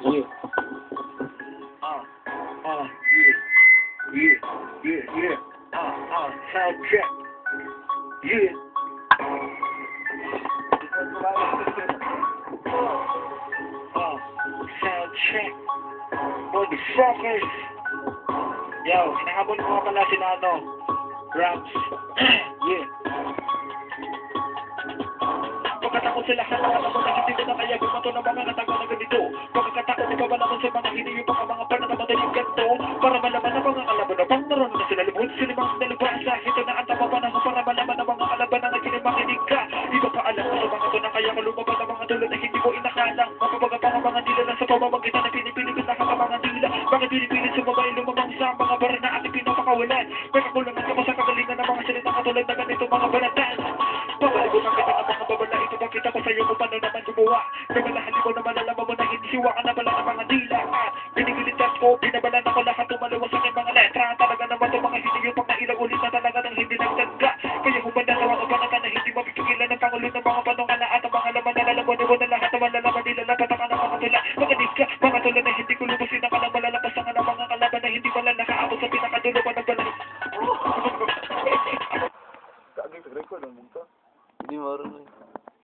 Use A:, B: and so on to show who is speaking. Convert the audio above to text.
A: Yeah. Yeah. Sound check. Yeah. Sound check. Motherfuckers. Yo, hinahabol ko nga pala sila Rams. Yeah. Pagkatakot sa lahat ng alam mo na hindi ko na kaya gumato ng mga natago na ganito. Pagkakatakot na babalaman sa mga hindi yung mga pananamatay yung ganito. Para malaman na mga kalaban na pang naroon na sila lubod. Sila mga nalubasa. Ito na ang tapapanahon para malaman na mga kalaban na nagkinimakinig ka. Di ba pa alam mo sa mga to na kaya ko lumabas ang mga tulad na hindi mo inakalang. Mapabaga pa ang mga dila lang sa pamamagitan na pinipilit na ka mga dila. Bakit pinipilit sa babae lumabang sa mga bara na ating pinapakawalan. May kakulangan ka pa sa kagalingan ng mga salita katulad na ganito mga banatan. Papalibutan kita ng mga babala. Ito bakit ako sa'yo kung paano naman gumawa. Kamalahan mo na malalaman mo na hindi siwa ka na pala ng mga dila. Binigilitas ko, binabalan ako lahat tumalawa sa aking mga letra. Talaga naman itong mga hindi yung pang nailang ulit na talaga nang hindi nagtagda. Kaya kung ba nalawa ka na hindi mapipigilan ng pangulo ng mga panungala at ang mga laman na lalaman mo na lahat ng malalaman nila lapat ang mga tula. Maganig ka, mga tula na hindi ko lubusin ang kalang malalapas ang mga kalaban na hindi pala nakaabot sa pinakadulo pa ng